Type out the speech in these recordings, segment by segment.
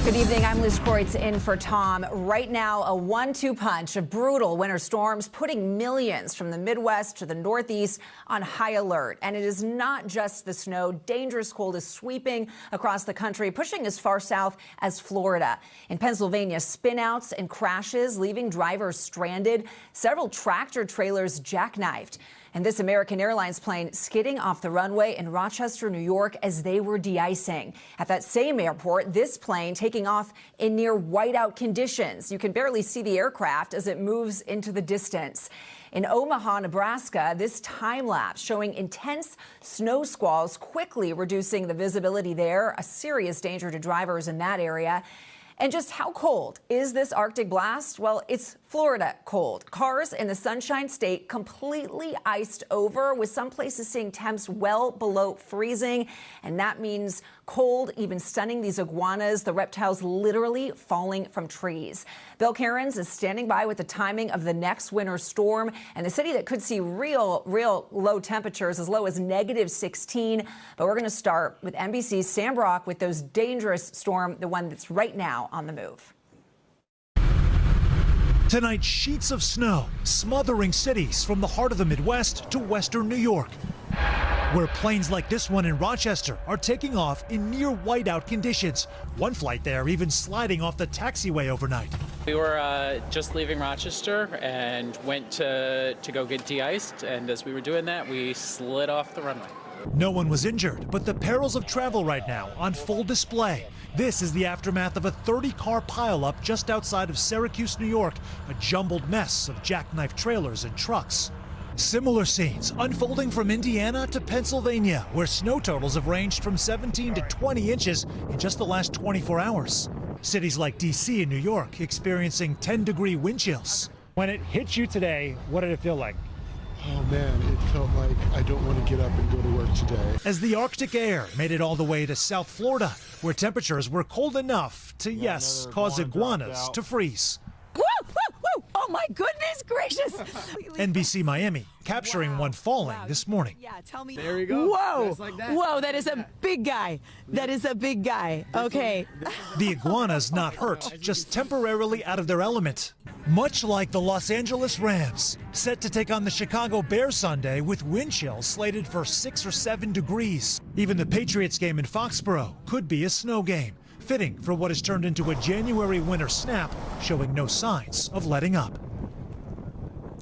Good evening. I'm Liz Kreutz in for Tom. Right now, a 1-2 punch of brutal winter storms putting millions from the Midwest to the Northeast on high alert. And it is not just the snow. Dangerous cold is sweeping across the country, pushing as far south as Florida. In Pennsylvania, spinouts and crashes, leaving drivers stranded. Several tractor trailers jackknifed. And this American Airlines plane skidding off the runway in Rochester, New York, as they were de-icing. At that same airport, this plane taking off in near whiteout conditions. You can barely see the aircraft as it moves into the distance. In Omaha, Nebraska, this time lapse showing intense snow squalls quickly reducing the visibility there, a serious danger to drivers in that area. And just how cold is this Arctic blast? Well, it's Florida cold. Cars in the Sunshine State completely iced over, with some places seeing temps well below freezing. And that means cold, even stunning these iguanas, the reptiles literally falling from trees. Bill Cairns is standing by with the timing of the next winter storm, and the city that could see real low temperatures as low as -16. But we're going to start with NBC's Sam Brock with those dangerous storm, the one that's right now on the move. Tonight, sheets of snow smothering cities from the heart of the Midwest to western New York, where planes like this one in Rochester are taking off in near whiteout conditions. One flight there even sliding off the taxiway overnight. We were just leaving Rochester and went to go get de-iced, and as we were doing that, we slid off the runway. No one was injured, but the perils of travel right now on full display. This is the aftermath of a 30-car pileup just outside of Syracuse, New York, a jumbled mess of jackknife trailers and trucks. Similar scenes unfolding from Indiana to Pennsylvania, where snow totals have ranged from 17 to 20 inches in just the last 24 hours. Cities like D.C. and New York experiencing 10-degree wind chills. When it hit you today, what did it feel like? Oh man, it felt like I don't want to get up and go to work today. As the Arctic air made it all the way to South Florida, where temperatures were cold enough to, yes, cause iguanas to freeze. Woo, woo, woo. Oh my goodness gracious. NBC Miami capturing one falling this morning. Yeah, tell me. There you go. Whoa, just like that. whoa, that is a big guy. That is a big guy. Okay. The iguanas not hurt, just temporarily out of their element. Much like the Los Angeles Rams, set to take on the Chicago Bears Sunday with wind chills slated for 6 or 7 degrees. Even the Patriots game in Foxborough could be a snow game, fitting for what has turned into a January winter snap, showing no signs of letting up.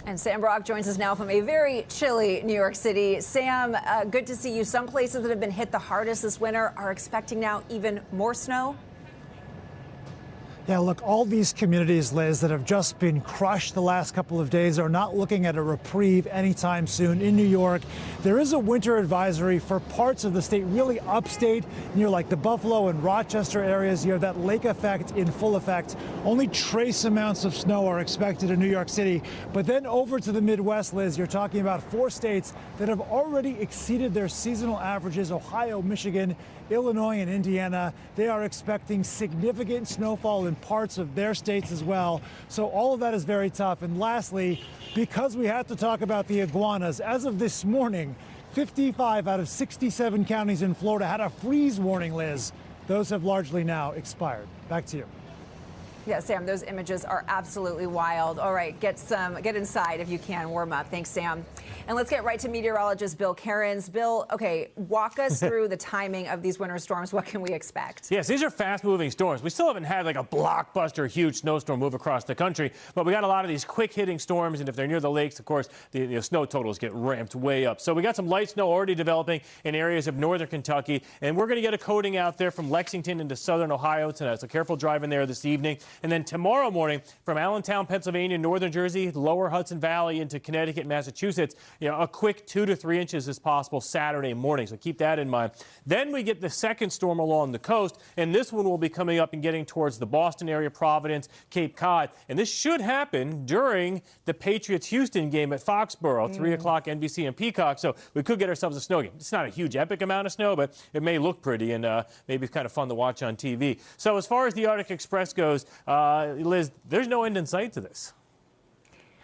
And Sam Brock joins us now from a very chilly New York City. Sam, good to see you. Some places that have been hit the hardest this winter are expecting now even more snow. Yeah, look, all these communities, Liz, that have just been crushed the last couple of days are not looking at a reprieve anytime soon. In New York, there is a winter advisory for parts of the state, really upstate, near like the Buffalo and Rochester areas. You have that lake effect in full effect. Only trace amounts of snow are expected in New York City. But then over to the Midwest, Liz, you're talking about 4 states that have already exceeded their seasonal averages: Ohio, Michigan, Illinois, and Indiana. They are expecting significant snowfall in parts of their states as well. So all of that is very tough. And lastly, because we have to talk about the iguanas, as of this morning, 55 out of 67 counties in Florida had a freeze warning, Liz. Those have largely now expired. Back to you. Yeah, Sam, those images are absolutely wild. All right, get inside if you can, warm up. Thanks, Sam. And let's get right to meteorologist Bill Cairns. Bill, okay, walk us through the timing of these winter storms. What can we expect? Yes, these are fast-moving storms. We still haven't had like a blockbuster, huge snowstorm move across the country, but we got a lot of these quick-hitting storms, and if they're near the lakes, of course, the snow totals get ramped way up. So we got some light snow already developing in areas of northern Kentucky, and we're going to get a coating out there from Lexington into southern Ohio tonight. So careful driving there this evening. And then tomorrow morning, from Allentown, Pennsylvania, northern Jersey, lower Hudson Valley into Connecticut, Massachusetts, a quick 2 to 3 inches is possible Saturday morning. So keep that in mind. Then we get the second storm along the coast, and this one will be coming up and getting towards the Boston area, Providence, Cape Cod. And this should happen during the Patriots-Houston game at Foxborough, 3 o'clock NBC and Peacock. So we could get ourselves a snow game. It's not a huge epic amount of snow, but it may look pretty, and maybe it's kind of fun to watch on TV. So as far as the Arctic Express goes, Liz, there's no end in sight to this.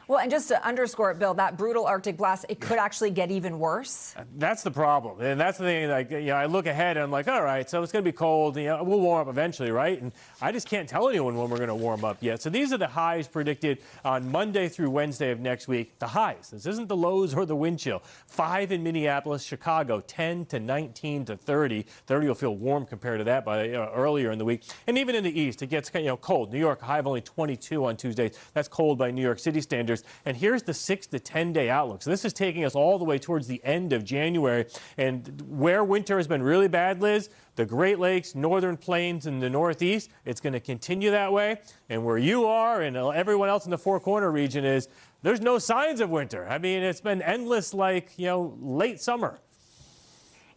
Well, and just to underscore it, Bill, that brutal Arctic blast, it could actually get even worse. That's the problem. And that's the thing, like, I look ahead and I'm like, all right, so it's going to be cold. We'll warm up eventually, right? And I just can't tell anyone when we're going to warm up yet. So these are the highs predicted on Monday through Wednesday of next week. The highs. This isn't the lows or the wind chill. 5 in Minneapolis, Chicago, 10 to 19 to 30. 30 will feel warm compared to that by earlier in the week. And even in the east, it gets cold. New York, a high of only 22 on Tuesdays. That's cold by New York City standards. And here's the 6 to 10 day outlook. So this is taking us all the way towards the end of January. And where winter has been really bad, Liz, the Great Lakes, Northern Plains, and the Northeast, it's going to continue that way. And where you are and everyone else in the Four Corner region is, there's no signs of winter. I mean, it's been endless, like, late summer.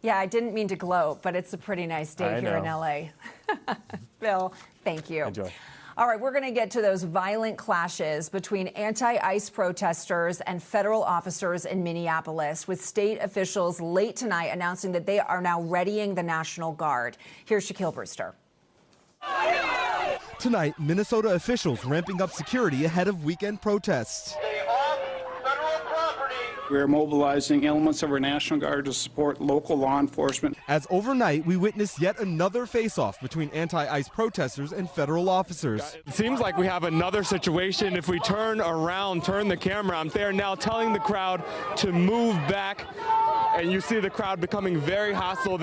Yeah, I didn't mean to gloat, but it's a pretty nice day here in LA. Bill, thank you. Enjoy. All right, we're going to get to those violent clashes between anti-ICE protesters and federal officers in Minneapolis, with state officials late tonight announcing that they are now readying the National Guard. Here's Shaquille Brewster. Tonight, Minnesota officials ramping up security ahead of weekend protests. We're mobilizing elements of our National Guard to support local law enforcement. As overnight, we witnessed yet another face-off between anti-ICE protesters and federal officers. It seems like we have another situation. If we turn around, turn the camera, they are now telling the crowd to move back, and you see the crowd becoming very hostile.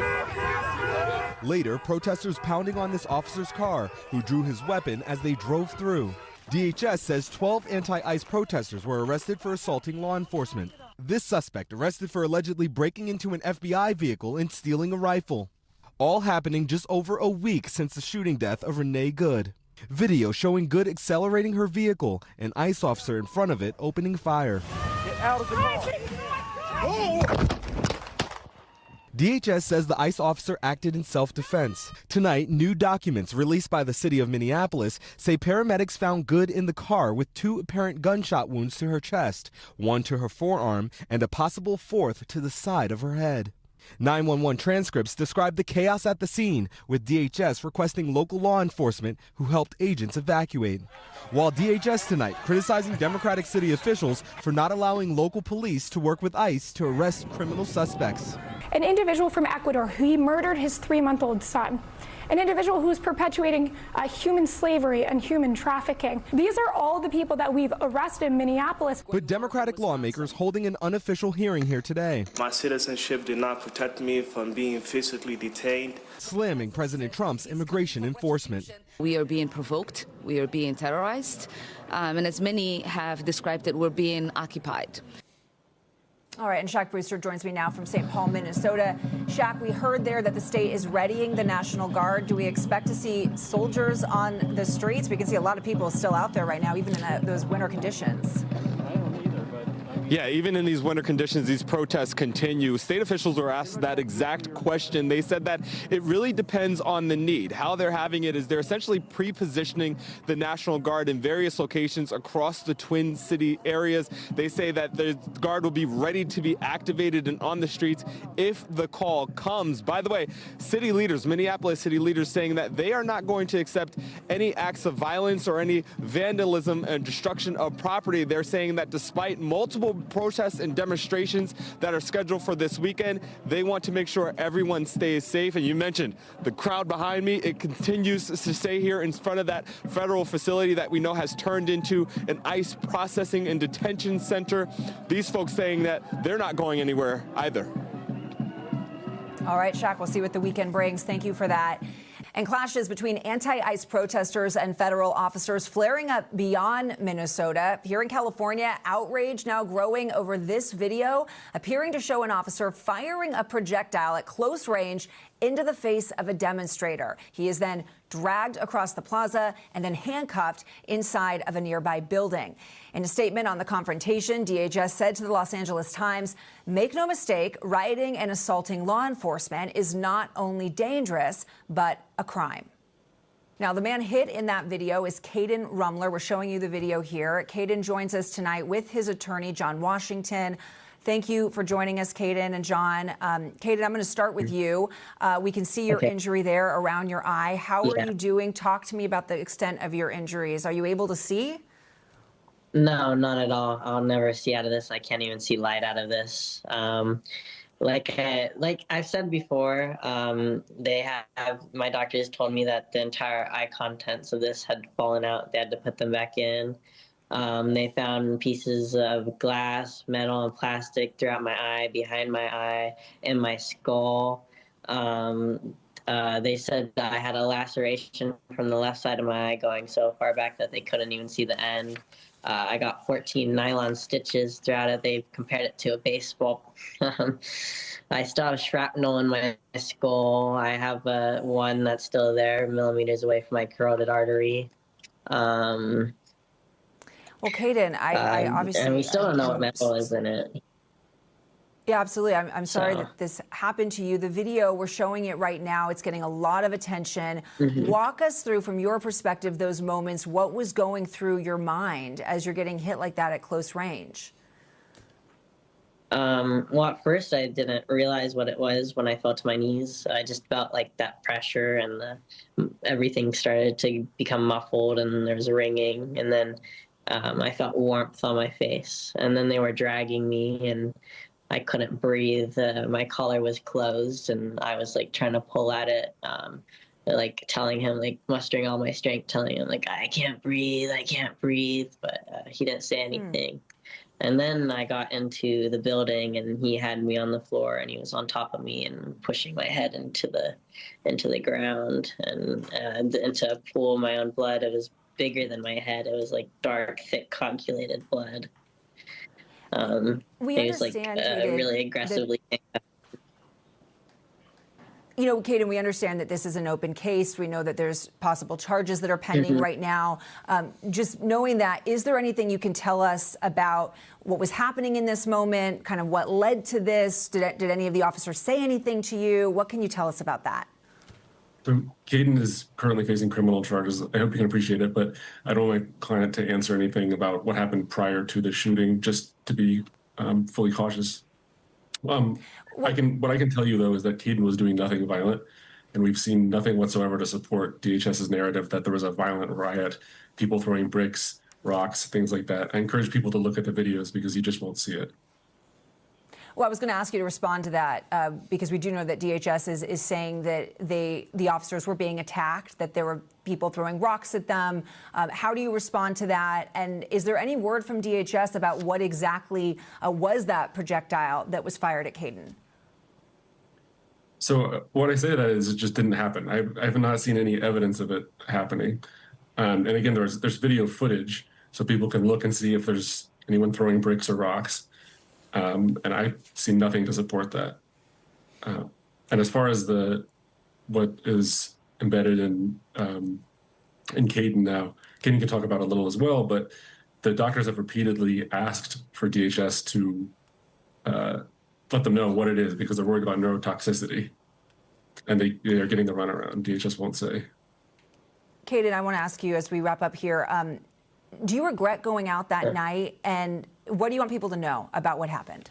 Later, protesters pounding on this officer's car, who drew his weapon as they drove through. DHS says 12 anti-ICE protesters were arrested for assaulting law enforcement. This suspect arrested for allegedly breaking into an FBI vehicle and stealing a rifle. All happening just over a week since the shooting death of Renee Good. Video showing Good accelerating her vehicle, an ICE officer in front of it opening fire. Get out of the car. Oh! DHS says the ICE officer acted in self-defense. Tonight, new documents released by the city of Minneapolis say paramedics found Good in the car with 2 apparent gunshot wounds to her chest, 1 to her forearm, and a possible 4th to the side of her head. 911 transcripts describe the chaos at the scene, with DHS requesting local law enforcement who helped agents evacuate. While DHS tonight criticizing Democratic city officials for not allowing local police to work with ICE to arrest criminal suspects. An individual from Ecuador who murdered his 3-month-old son. An individual who's perpetuating human slavery and human trafficking. These are all the people that we've arrested in Minneapolis. But Democratic lawmakers holding an unofficial hearing here today. My citizenship did not protect me from being physically detained. Slamming President Trump's immigration enforcement. We are being provoked, we are being terrorized, and as many have described it, we're being occupied. All right, and Shaq Brewster joins me now from St. Paul, Minnesota. Shaq, we heard there that the state is readying the National Guard. Do we expect to see soldiers on the streets? We can see a lot of people still out there right now, even in those winter conditions. Yeah, even in these winter conditions, these protests continue. State officials were asked that exact question. They said that it really depends on the need. How they're having it is they're essentially pre-positioning the National Guard in various locations across the Twin City areas. They say that the Guard will be ready to be activated and on the streets if the call comes. By the way, city leaders, Minneapolis city leaders, saying that they are not going to accept any acts of violence or any vandalism and destruction of property. They're saying that despite multiple protests and demonstrations that are scheduled for this weekend, they want to make sure everyone stays safe. And you mentioned the crowd behind me. It continues to stay here in front of that federal facility that we know has turned into an ICE processing and detention center. These folks saying that they're not going anywhere either. All right, Shaq, we'll see what the weekend brings. Thank you for that. And clashes between anti-ICE protesters and federal officers flaring up beyond Minnesota. Here in California, outrage now growing over this video appearing to show an officer firing a projectile at close range into the face of a demonstrator. He is then dragged across the plaza and then handcuffed inside of a nearby building. In a statement on the confrontation, DHS said to the Los Angeles Times, "Make no mistake, rioting and assaulting law enforcement is not only dangerous, but a crime." Now, the man hit in that video is Caden Rumler. We're showing you the video here. Caden joins us tonight with his attorney, John Washington. Thank you for joining us, Caden and John. Caden, I'm going to start with you. We can see your injury there around your eye. How are you doing? Talk to me about the extent of your injuries. Are you able to see? No, not at all. I'll never see out of this. I can't even see light out of this. Like I've said before, my doctors told me that the entire eye contents of this had fallen out. They had to put them back in. They found pieces of glass, metal, and plastic throughout my eye, behind my eye, in my skull. They said that I had a laceration from the left side of my eye going so far back that they couldn't even see the end. I got 14 nylon stitches throughout it. They compared it to a baseball. I still have shrapnel in my skull. I have one that's still there, millimeters away from my carotid artery. Well, Caden, I obviously... And we still don't know what metal is in it. Yeah, absolutely. I'm sorry that this happened to you. The video, we're showing it right now. It's getting a lot of attention. Walk us through, from your perspective, those moments. What was going through your mind as you're getting hit like that at close range? Well, at first I didn't realize what it was when I fell to my knees. I just felt like that pressure, and everything started to become muffled, and there was ringing, and then I felt warmth on my face, and then they were dragging me, and I couldn't breathe. My collar was closed, and I was like trying to pull at it, like telling him, like mustering all my strength, telling him like, I can't breathe, but he didn't say anything. And then I got into the building, and he had me on the floor, and he was on top of me and pushing my head into the ground and into a pool of my own blood. It was bigger than my head. It was like dark, thick, coagulated blood. We it was like understand, really aggressively. You know, Caden, we understand that this is an open case. We know that there's possible charges that are pending right now. Just knowing that, is there anything you can tell us about what was happening in this moment, kind of what led to this? Did any of the officers say anything to you? What can you tell us about that? So Caden is currently facing criminal charges. I hope you can appreciate it, but I don't want my client to answer anything about what happened prior to the shooting, just to be fully cautious. What I can tell you, though, is that Caden was doing nothing violent, and we've seen nothing whatsoever to support DHS's narrative that there was a violent riot, people throwing bricks, rocks, things like that. I encourage people to look at the videos because you just won't see it. Well, I was going to ask you to respond to that because we do know that DHS is saying that the officers were being attacked, that there were people throwing rocks at them. How do you respond to that? And is there any word from DHS about what exactly was that projectile that was fired at Caden? So what I say to that is it just didn't happen. I have not seen any evidence of it happening. And again, there's video footage, so people can look and see if there's anyone throwing bricks or rocks. And I see nothing to support that. And as far as what is embedded in Caden now, Caden can talk about it a little as well, but the doctors have repeatedly asked for DHS to let them know what it is because they're worried about neurotoxicity. And they are getting the runaround. DHS won't say. Caden, I want to ask you as we wrap up here, do you regret going out that night? And what do you want people to know about what happened?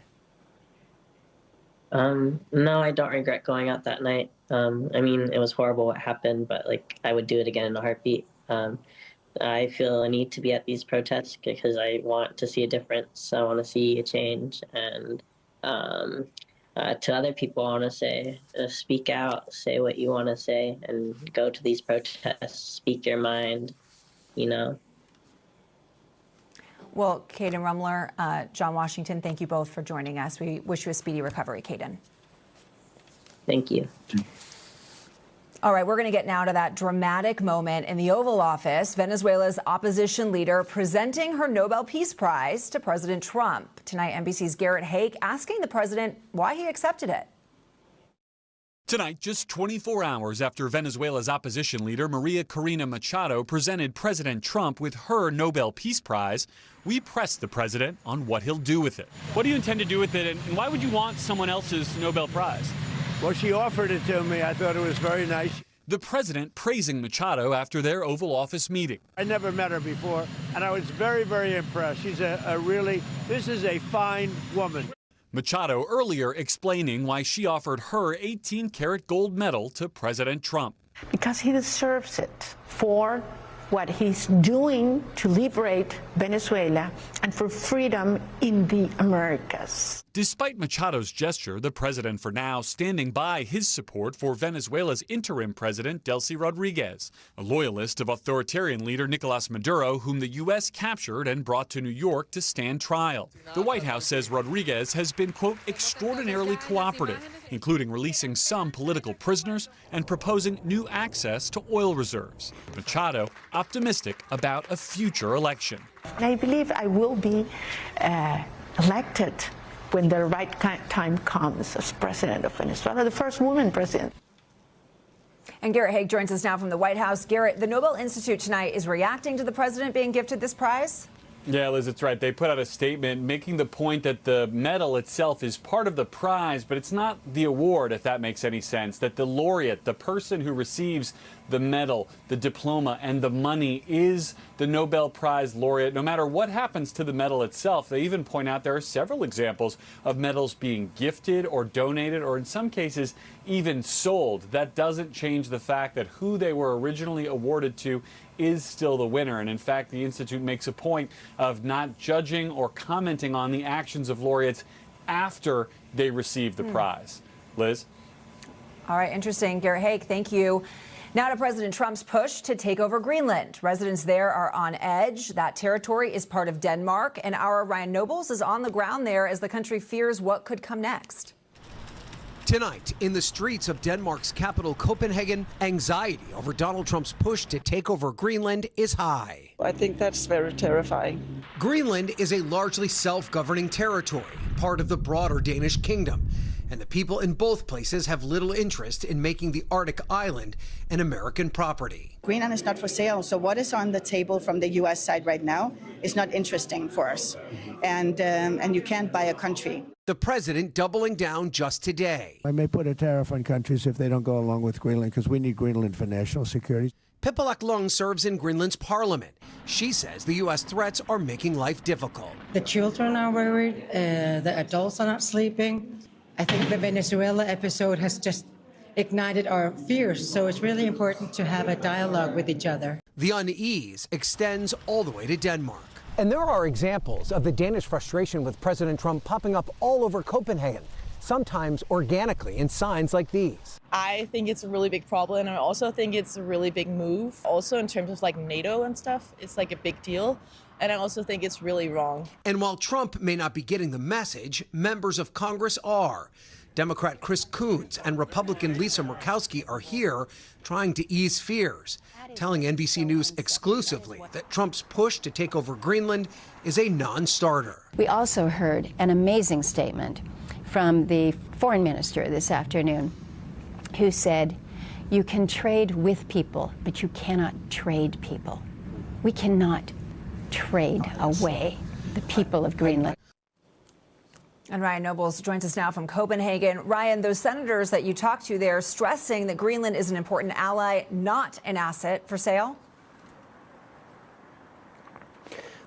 No, I don't regret going out that night. I mean, it was horrible what happened, but like I would do it again in a heartbeat. I feel a need to be at these protests because I want to see a difference. I want to see a change. And to other people, I want to say, speak out, say what you want to say, and go to these protests, speak your mind, you know. Well, Caden Rumler, John Washington, thank you both for joining us. We wish you a speedy recovery, Caden. Thank you. All right, we're going to get now to that dramatic moment in the Oval Office. Venezuela's opposition leader presenting her Nobel Peace Prize to President Trump. Tonight, NBC's Garrett Hake asking the president why he accepted it. Tonight, just 24 hours after Venezuela's opposition leader Maria Corina Machado presented President Trump with her Nobel Peace Prize, we pressed the president on what he'll do with it. What do you intend to do with it, and why would you want someone else's Nobel Prize? Well, she offered it to me. I thought it was very nice. The president praising Machado after their Oval Office meeting. I never met her before, and I was very, very impressed. She's this is a fine woman. Machado earlier explaining why she offered her 18-karat gold medal to President Trump. Because he deserves it for what he's doing to liberate Venezuela and for freedom in the Americas. Despite Machado's gesture, the president for now standing by his support for Venezuela's interim president, Delcy Rodriguez, a loyalist of authoritarian leader Nicolas Maduro, whom the U.S. captured and brought to New York to stand trial. The White House says Rodriguez has been, quote, extraordinarily cooperative, including releasing some political prisoners and proposing new access to oil reserves. Machado optimistic about a future election. I believe I will be elected when the right time comes as president of Venezuela, the first woman president. And Garrett Haig joins us now from the White House. Garrett, the Nobel Institute tonight is reacting to the president being gifted this prize? Yeah, Liz, it's right. They put out a statement making the point that the medal itself is part of the prize, but it's not the award, if that makes any sense. That the laureate, the person who receives the medal, the diploma, and the money is the Nobel Prize laureate, no matter what happens to the medal itself. They even point out there are several examples of medals being gifted or donated, or in some cases, even sold. That doesn't change the fact that who they were originally awarded to is still the winner. And in fact, the Institute makes a point of not judging or commenting on the actions of laureates after they receive the prize. Liz? All right, interesting. Garrett Haig, thank you. Now to President Trump's push to take over Greenland. Residents there are on edge. That territory is part of Denmark, and our Ryan Nobles is on the ground there as the country fears what could come next. Tonight, in the streets of Denmark's capital, Copenhagen, anxiety over Donald Trump's push to take over Greenland is high. I think that's very terrifying. Greenland is a largely self-governing territory, part of the broader Danish kingdom. And the people in both places have little interest in making the Arctic island an American property. Greenland is not for sale, so what is on the table from the U.S. side right now is not interesting for us. And you can't buy a country. The president doubling down just today. I may put a tariff on countries if they don't go along with Greenland, because we need Greenland for national security. Pippa Lung serves in Greenland's parliament. She says the U.S. threats are making life difficult. The children are worried, the adults are not sleeping. I think the Venezuela episode has just ignited our fears, so it's really important to have a dialogue with each other. The unease extends all the way to Denmark. And there are examples of the Danish frustration with President Trump popping up all over Copenhagen, sometimes organically in signs like these. I think it's a really big problem, and I also think it's a really big move. Also in terms of like NATO and stuff, it's like a big deal. And I also think it's really wrong. And while Trump may not be getting the message, members of Congress are. Democrat Chris Coons and Republican Lisa Murkowski are here trying to ease fears, telling NBC News exclusively that Trump's push to take over Greenland is a non-starter. We also heard an amazing statement from the foreign minister this afternoon, who said, you can trade with people, but you cannot trade people. We cannot trade away the people of Greenland. And Ryan Nobles joins us now from Copenhagen. Ryan, those senators that you talked to there stressing that Greenland is an important ally, not an asset for sale?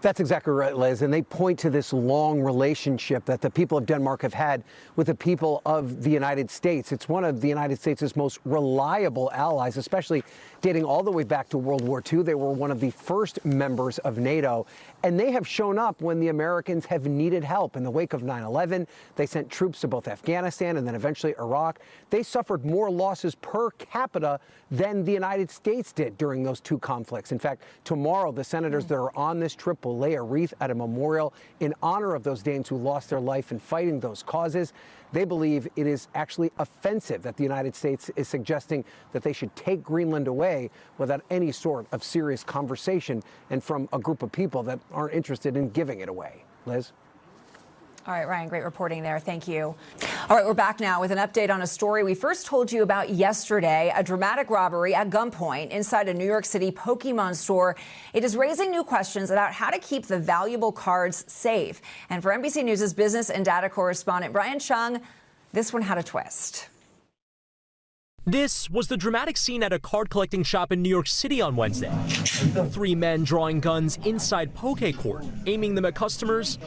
That's exactly right, Liz. And they point to this long relationship that the people of Denmark have had with the people of the United States. It's one of the United States' most reliable allies, especially dating all the way back to World War II. They were one of the first members of NATO, and they have shown up when the Americans have needed help. In the wake of 9/11, they sent troops to both Afghanistan and then eventually Iraq. They suffered more losses per capita than the United States did during those two conflicts. In fact, tomorrow, the senators that are on this trip will lay a wreath at a memorial in honor of those Danes who lost their life in fighting those causes. They believe it is actually offensive that the United States is suggesting that they should take Greenland away without any sort of serious conversation and from a group of people that aren't interested in giving it away. Liz? All right, Ryan, great reporting there. Thank you. All right, we're back now with an update on a story we first told you about yesterday, a dramatic robbery at gunpoint inside a New York City Pokemon store. It is raising new questions about how to keep the valuable cards safe. And for NBC News' business and data correspondent Brian Chung, this one had a twist. This was the dramatic scene at a card collecting shop in New York City on Wednesday. 3 men drawing guns inside Poke Court, aiming them at customers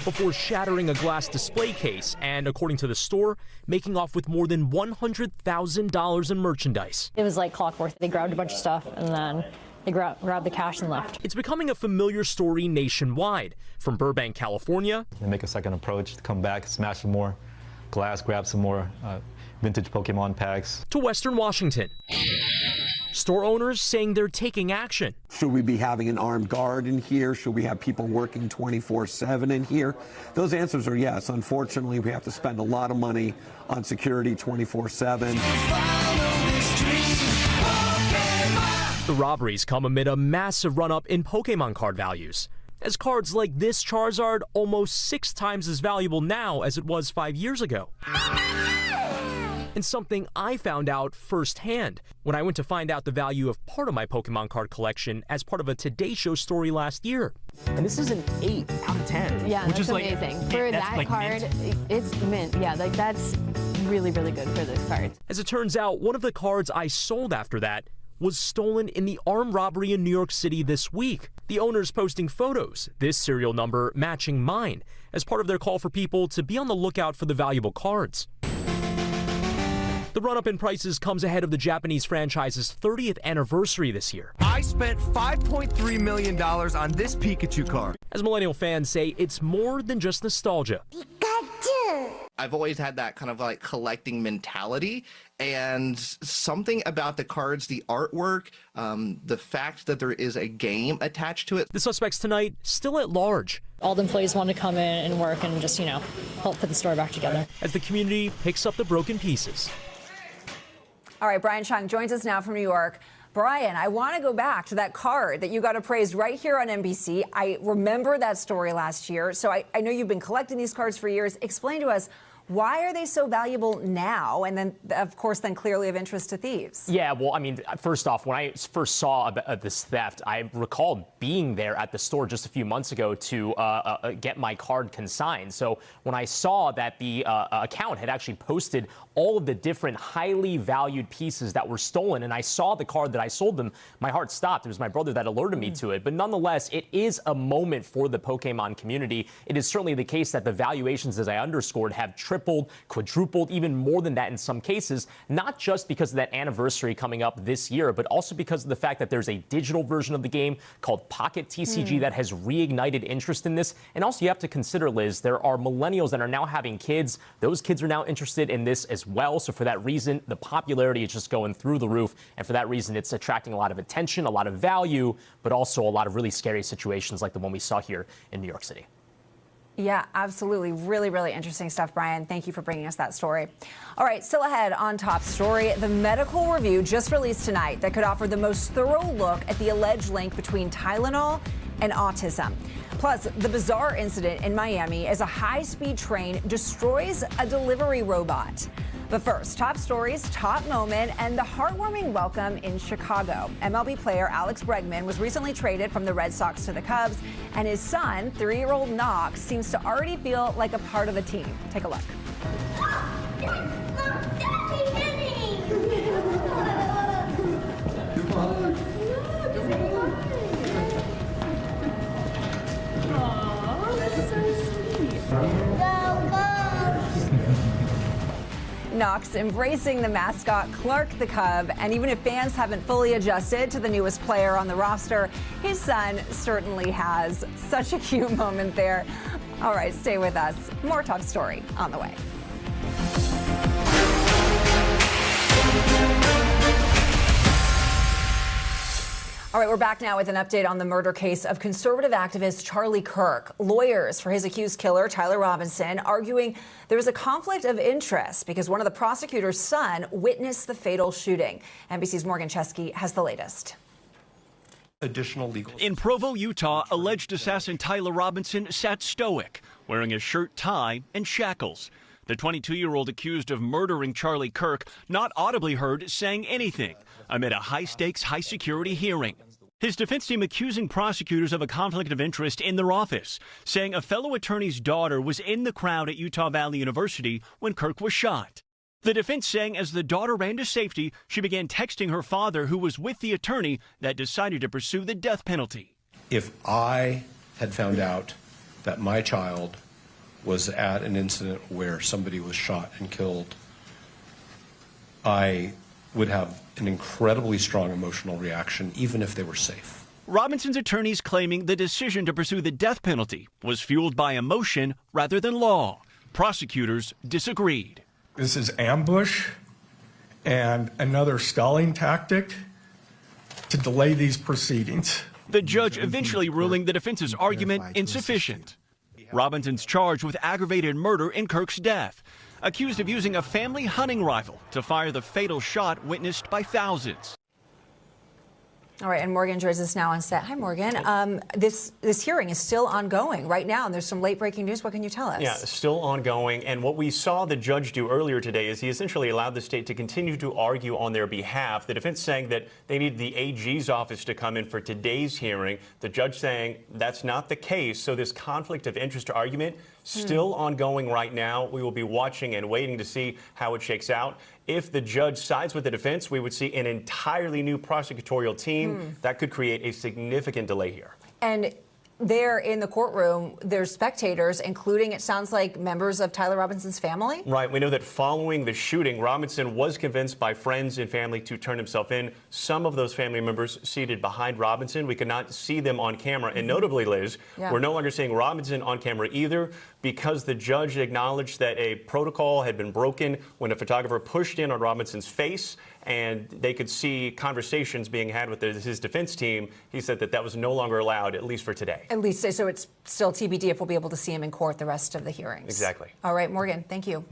before shattering a glass display case and, according to the store, making off with more than $100,000 in merchandise. It was like clockwork. They grabbed a bunch of stuff and then they grabbed the cash and left. It's becoming a familiar story nationwide. From Burbank, California. They make a second approach, come back, smash some more glass, grab some more vintage Pokemon packs. To Western Washington. Store owners saying they're taking action. Should we be having an armed guard in here? Should we have people working 24/7 in here? Those answers are yes. Unfortunately, we have to spend a lot of money on security 24/7. The robberies come amid a massive run-up in Pokemon card values, as cards like this Charizard almost 6 times as valuable now as it was 5 years ago. And something I found out firsthand when I went to find out the value of part of my Pokemon card collection as part of a Today Show story last year. And this is an 8 out of 10. Yeah, which that's is amazing. Like, for that's that like card, mint. it's mint. Yeah, like that's really, really good for this card. As it turns out, one of the cards I sold after that was stolen in the armed robbery in New York City this week. The owners posting photos, this serial number matching mine, as part of their call for people to be on the lookout for the valuable cards. The run-up in prices comes ahead of the Japanese franchise's 30th anniversary this year. I spent $5.3 million on this Pikachu card. As millennial fans say, it's more than just nostalgia. I've always had that kind of like collecting mentality, and something about the cards, the artwork, the fact that there is a game attached to it. The suspects tonight still at large. All the employees want to come in and work and just, help put the store back together. As the community picks up the broken pieces. All right, Brian Chung joins us now from New York. Brian, I want to go back to that card that you got appraised right here on NBC. I remember that story last year, so I know you've been collecting these cards for years. Explain to us, why are they so valuable now? And then, of course, then clearly of interest to thieves. Yeah, well, I mean, first off, when I first saw this theft, I recalled being there at the store just a few months ago to get my card consigned. So when I saw that the account had actually posted all of the different highly valued pieces that were stolen, and I saw the card that I sold them, my heart stopped. It was my brother that alerted me to it. But nonetheless, it is a moment for the Pokemon community. It is certainly the case that the valuations, as I underscored, have tripled, quadrupled, even more than that in some cases, not just because of that anniversary coming up this year, but also because of the fact that there's a digital version of the game called Pocket TCG that has reignited interest in this. And also you have to consider, Liz, there are millennials that are now having kids. Those kids are now interested in this as well. So for that reason, the popularity is just going through the roof. And for that reason, it's attracting a lot of attention, a lot of value, but also a lot of really scary situations like the one we saw here in New York City. Yeah, absolutely. Really, really interesting stuff, Brian. Thank you for bringing us that story. All right, still ahead on Top Story, the medical review just released tonight that could offer the most thorough look at the alleged link between Tylenol and autism. Plus, the bizarre incident in Miami as a high-speed train destroys a delivery robot. But first, top stories, top moment, and the heartwarming welcome in Chicago. MLB player Alex Bregman was recently traded from the Red Sox to the Cubs, and his son, 3-year-old Knox, seems to already feel like a part of a team. Take a look. Knox embracing the mascot Clark the Cub, and even if fans haven't fully adjusted to the newest player on the roster, his son certainly has. Such a cute moment there. All right, stay with us. More Top Story on the way. All right, we're back now with an update on the murder case of conservative activist Charlie Kirk. Lawyers for his accused killer, Tyler Robinson, arguing there was a conflict of interest because one of the prosecutor's son witnessed the fatal shooting. NBC's Morgan Chesky has the latest. Additional legal. In Provo, Utah, alleged assassin Tyler Robinson sat stoic, wearing a shirt, tie, and shackles. The 22-year-old accused of murdering Charlie Kirk not audibly heard saying anything amid a high-stakes, high-security hearing. His defense team accusing prosecutors of a conflict of interest in their office, saying a fellow attorney's daughter was in the crowd at Utah Valley University when Kirk was shot. The defense saying as the daughter ran to safety, she began texting her father, who was with the attorney that decided to pursue the death penalty. If I had found out that my child was at an incident where somebody was shot and killed, I would have an incredibly strong emotional reaction, even if they were safe. Robinson's attorneys claiming the decision to pursue the death penalty was fueled by emotion rather than law. Prosecutors disagreed. This is ambush and another stalling tactic to delay these proceedings. The judge eventually ruling the defense's argument insufficient. Robinson's charged with aggravated murder in Kirk's death, accused of using a family hunting rifle to fire the fatal shot witnessed by thousands. All right, and Morgan joins us now on set. Hi, Morgan. This hearing is still ongoing right now, and there's some late-breaking news. What can you tell us? Yeah, still ongoing. And what we saw the judge do earlier today is he essentially allowed the state to continue to argue on their behalf. The defense saying that they need the AG's office to come in for today's hearing. The judge saying that's not the case. So this conflict of interest argument still ongoing right now. We will be watching and waiting to see how it shakes out. If the judge sides with the defense, we would see an entirely new prosecutorial team. That could create a significant delay here. And there in the courtroom, there's spectators, including, it sounds like, members of Tyler Robinson's family? Right. We know that following the shooting, Robinson was convinced by friends and family to turn himself in. Some of those family members seated behind Robinson. We could not see them on camera. And notably, Liz, we're no longer seeing Robinson on camera either, because the judge acknowledged that a protocol had been broken when a photographer pushed in on Robinson's face and they could see conversations being had with his defense team. He said that that was no longer allowed, at least for today. At least, so it's still TBD if we'll be able to see him in court the rest of the hearings. Exactly. All right, Morgan, thank you.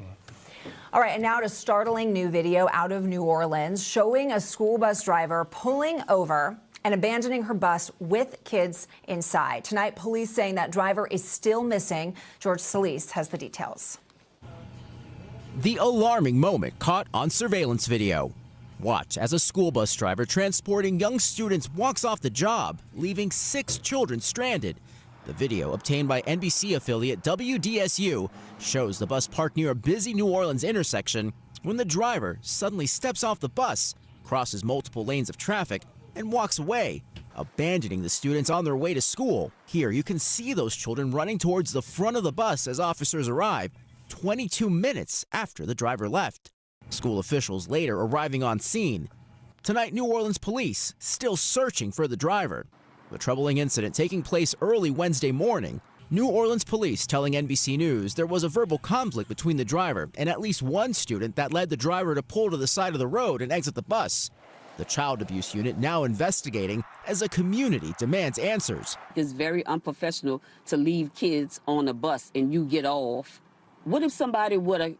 All right, and now to startling new video out of New Orleans showing a school bus driver pulling over and abandoning her bus with kids inside. Tonight, police saying that driver is still missing. George Solis has the details. The alarming moment caught on surveillance video. Watch as a school bus driver transporting young students walks off the job, leaving 6 children stranded. The video, obtained by NBC affiliate WDSU, shows the bus parked near a busy New Orleans intersection when the driver suddenly steps off the bus, crosses multiple lanes of traffic, and walks away, abandoning the students on their way to school. Here you can see those children running towards the front of the bus as officers arrive, 22 minutes after the driver left. School officials later arriving on scene. Tonight, New Orleans police still searching for the driver. The troubling incident taking place early Wednesday morning. New Orleans police telling NBC News there was a verbal conflict between the driver and at least one student that led the driver to pull to the side of the road and exit the bus. The child abuse unit now investigating as a community demands answers. It's very unprofessional to leave kids on a bus and you get off. What if somebody would have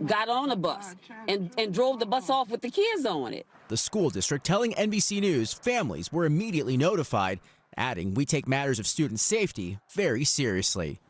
got on a bus and drove the bus off with the kids on it? The school district telling NBC News families were immediately notified, adding, "We take matters of student safety very seriously."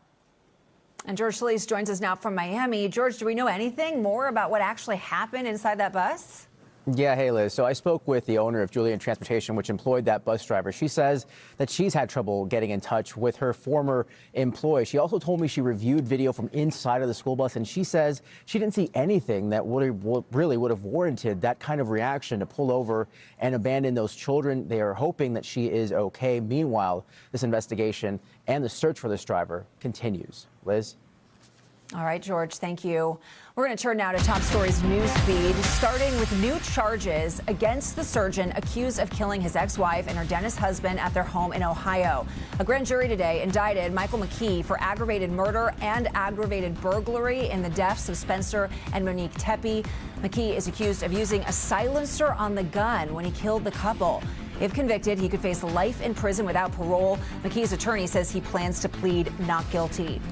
And George Solis joins us now from Miami. George, do we know anything more about what actually happened inside that bus? Yeah, hey Liz. So I spoke with the owner of Julian Transportation, which employed that bus driver. She says that she's had trouble getting in touch with her former employee. She also told me she reviewed video from inside of the school bus, and she says she didn't see anything that really would have warranted that kind of reaction to pull over and abandon those children. They are hoping that she is okay. Meanwhile, this investigation and the search for this driver continues. Liz? All right, George, thank you. We're going to turn now to Top Stories news feed, starting with new charges against the surgeon accused of killing his ex-wife and her dentist husband at their home in Ohio. A grand jury today indicted Michael McKee for aggravated murder and aggravated burglary in the deaths of Spencer and Monique Tepe. McKee is accused of using a silencer on the gun when he killed the couple. If convicted, he could face life in prison without parole. McKee's attorney says he plans to plead not guilty.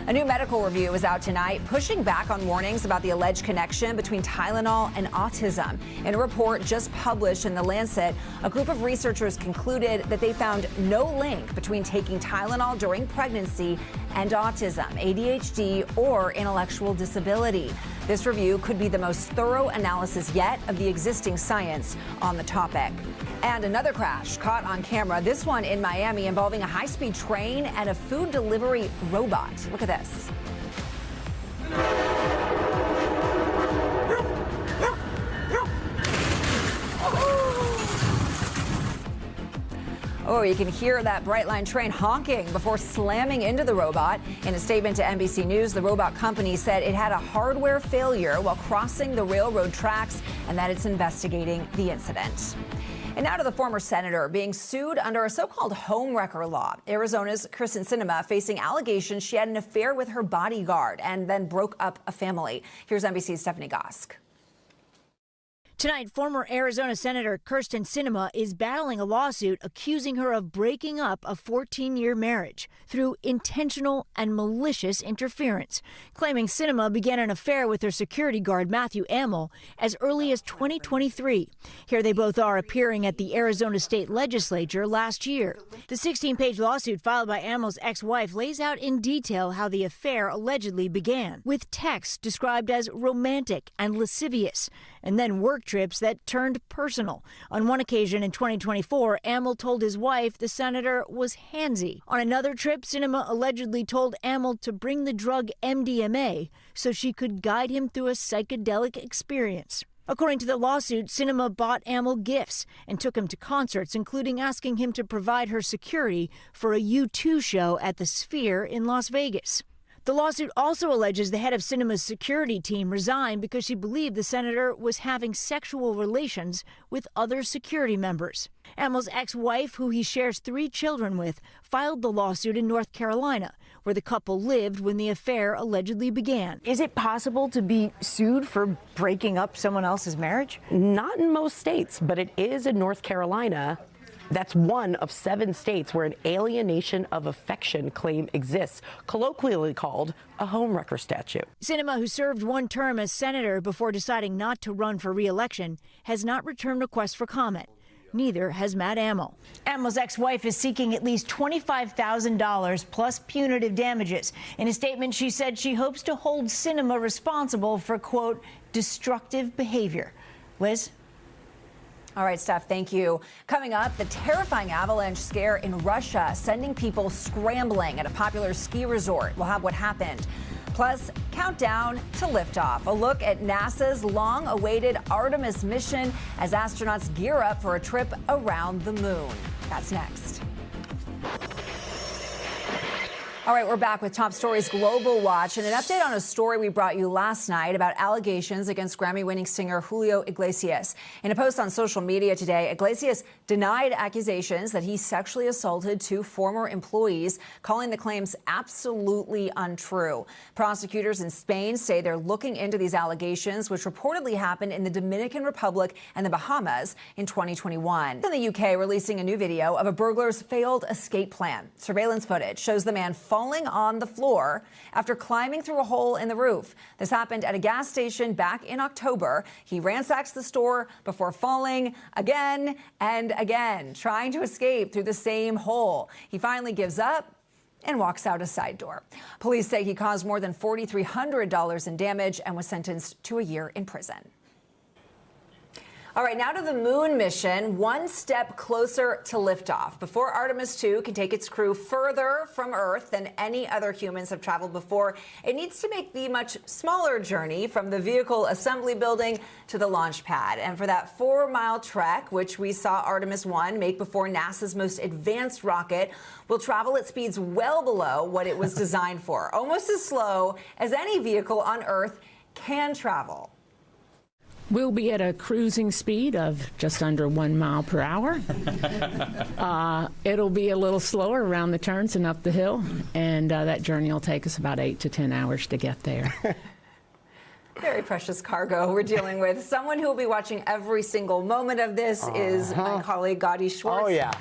A new medical review is out tonight, pushing back on warnings about the alleged connection between Tylenol and autism. In a report just published in The Lancet, a group of researchers concluded that they found no link between taking Tylenol during pregnancy and autism, ADHD, or intellectual disability. This review could be the most thorough analysis yet of the existing science on the topic. And another crash caught on camera, this one in Miami, involving a high-speed train and a food delivery robot. Look at this. Oh, you can hear that Brightline train honking before slamming into the robot. In a statement to NBC News, the robot company said it had a hardware failure while crossing the railroad tracks and that it's investigating the incident. And now to the former senator being sued under a so-called homewrecker law. Arizona's Kristen Sinema facing allegations she had an affair with her bodyguard and then broke up a family. Here's NBC's Stephanie Gosk. Tonight, former Arizona Senator Kristen Sinema is battling a lawsuit accusing her of breaking up a 14-year marriage through intentional and malicious interference, claiming Sinema began an affair with her security guard Matthew Amel as early as 2023. Here they both are appearing at the Arizona State Legislature last year. The 16-page lawsuit filed by Amel's ex-wife lays out in detail how the affair allegedly began, with texts described as romantic and lascivious, and then work trips that turned personal. On one occasion in 2024, Amel told his wife the senator was handsy. On another trip, Sinema allegedly told Amel to bring the drug MDMA so she could guide him through a psychedelic experience. According to the lawsuit, Sinema bought Amel gifts and took him to concerts, including asking him to provide her security for a U2 show at the Sphere in Las Vegas. The lawsuit also alleges the head of Sinema's security team resigned because she believed the senator was having sexual relations with other security members. Amel's ex-wife, who he shares 3 children with, filed the lawsuit in North Carolina, where the couple lived when the affair allegedly began. Is it possible to be sued for breaking up someone else's marriage? Not in most states, but it is in North Carolina. That's one of 7 states where an alienation of affection claim exists, colloquially called a homewrecker statute. Sinema, who served 1 term as senator before deciding not to run for re-election, has not returned requests for comment. Neither has Matt Amel. Amel's ex-wife is seeking at least $25,000 plus punitive damages. In a statement, she said she hopes to hold Sinema responsible for, quote, destructive behavior. Liz? All right, Steph, thank you. Coming up, the terrifying avalanche scare in Russia, sending people scrambling at a popular ski resort. We'll have what happened. Plus, countdown to liftoff. A look at NASA's long-awaited Artemis mission as astronauts gear up for a trip around the moon. That's next. All right, we're back with Top Stories Global Watch and an update on a story we brought you last night about allegations against Grammy-winning singer Julio Iglesias. In a post on social media today, Iglesias denied accusations that he sexually assaulted 2 former employees, calling the claims absolutely untrue. Prosecutors in Spain say they're looking into these allegations, which reportedly happened in the Dominican Republic and the Bahamas in 2021. In the UK, releasing a new video of a burglar's failed escape plan. Surveillance footage shows the man falling on the floor after climbing through a hole in the roof. This happened at a gas station back in October. He ransacks the store before falling again and again, trying to escape through the same hole. He finally gives up and walks out a side door. Police say he caused more than $4,300 in damage and was sentenced to a year in prison. All right, now to the moon mission, one step closer to liftoff. Before Artemis 2 can take its crew further from Earth than any other humans have traveled before, it needs to make the much smaller journey from the vehicle assembly building to the launch pad. And for that 4-mile trek, which we saw Artemis 1 make before NASA's most advanced rocket, will travel at speeds well below what it was designed for, almost as slow as any vehicle on Earth can travel. We'll be at a cruising speed of just under 1 mile per hour. It'll be a little slower around the turns and up the hill, and that journey will take us about 8 to 10 hours to get there. Very precious cargo we're dealing with. Someone who will be watching every single moment of this is my colleague, Gadi Schwartz. Oh, yeah.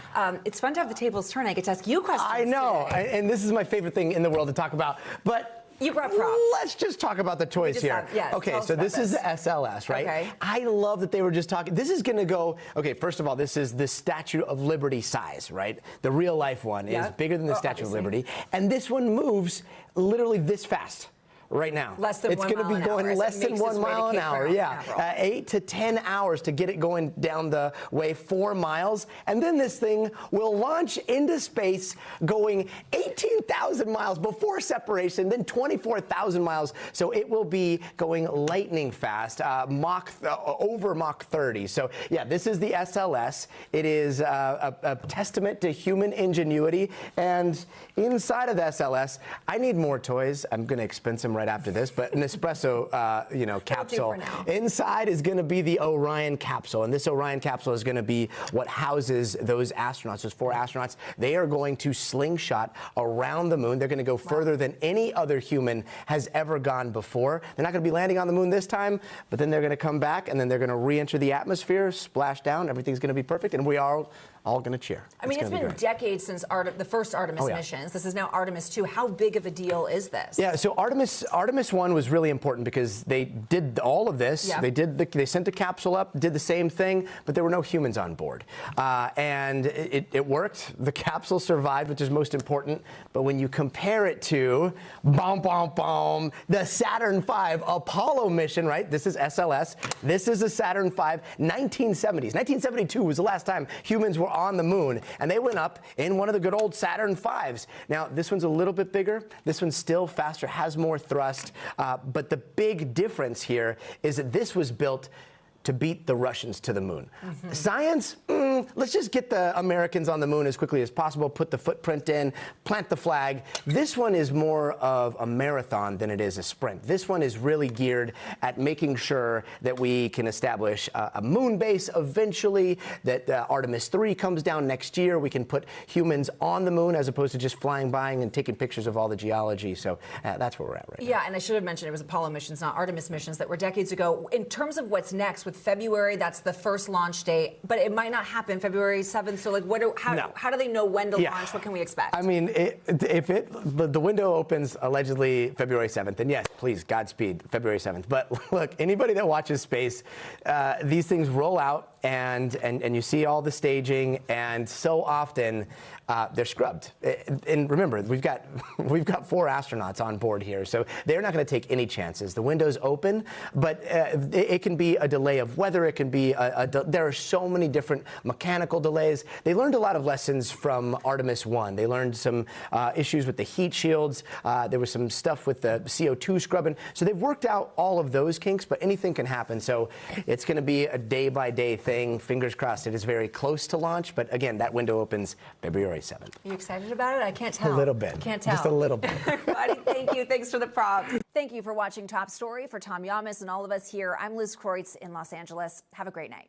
It's fun to have the tables turn. I get to ask you questions. I know, today. and this is my favorite thing in the world to talk about. But you brought props. Let's just talk about the toys here. Okay, so this is the SLS, right? Okay. I love that they were just talking. This is going to go, okay, first of all, this is the Statue of Liberty size, right? The real life one is bigger than the Statue of Liberty. And this one moves literally this fast. right now. Less than 1 mile an hour. It's going to be going less than 1 mile an hour. Yeah, 8 to 10 hours to get it going down the way, 4 miles. And then this thing will launch into space going 18,000 miles before separation, then 24,000 miles. So it will be going lightning fast, over Mach 30. So yeah, this is the SLS. It is a testament to human ingenuity. And inside of the SLS, I need more toys. I'm going to expense them right after this, but an espresso, capsule. Inside is going to be the Orion capsule, and this Orion capsule is going to be what houses those astronauts, those 4 astronauts. They are going to slingshot around the moon. They're going to go further than any other human has ever gone before. They're not going to be landing on the moon this time, but then they're going to come back, and then they're going to re-enter the atmosphere, splash down, everything's going to be perfect, and we are all going to cheer. I mean, it's been decades since the first Artemis missions. This is now Artemis 2. How big of a deal is this? Yeah, so Artemis 1 was really important because they did all of this. Yeah. They sent the capsule up, did the same thing, but there were no humans on board. And it worked. The capsule survived, which is most important. But when you compare it to the Saturn V Apollo mission, right? This is SLS. This is a Saturn V, 1970s. 1972 was the last time humans were on the moon, and they went up in one of the good old Saturn Vs. Now, this one's a little bit bigger. This one's still faster, has more thrust, but the big difference here is that this was built to beat the Russians to the moon. Science, let's just get the Americans on the moon as quickly as possible, put the footprint in, plant the flag. This one is more of a marathon than it is a sprint. This one is really geared at making sure that we can establish a moon base eventually, that Artemis 3 comes down next year. We can put humans on the moon as opposed to just flying by and taking pictures of all the geology. So that's where we're at right now. Yeah, and I should have mentioned it was Apollo missions, not Artemis missions, that were decades ago. In terms of what's next, with February, that's the first launch date, but it might not happen February 7th. So, like, how do they know when to launch? What can we expect? I mean, if the window opens allegedly February 7th, then yes, please, Godspeed, February 7th. But look, anybody that watches space, these things roll out, and you see all the staging, and so often they're scrubbed. And remember, we've got 4 astronauts on board here, so they're not going to take any chances. The window's open, but it can be a delay of weather. It can be there are so many different mechanical delays. They learned a lot of lessons from Artemis 1. They learned some issues with the heat shields. There was some stuff with the CO2 scrubbing. So they've worked out all of those kinks, but anything can happen. So it's going to be a day-by-day thing. Fingers crossed. It is very close to launch, but again, that window opens February 7th. Are you excited about it? I can't tell. A little bit. Can't tell. Just a little bit. Everybody, thank you. Thanks for the props. Thank you for watching Top Story. For Tom Llamas and all of us here, I'm Liz Kreutz in Los Angeles. Have a great night.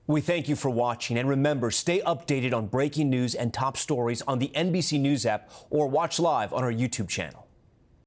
We thank you for watching, and remember, stay updated on breaking news and top stories on the NBC News app or watch live on our YouTube channel.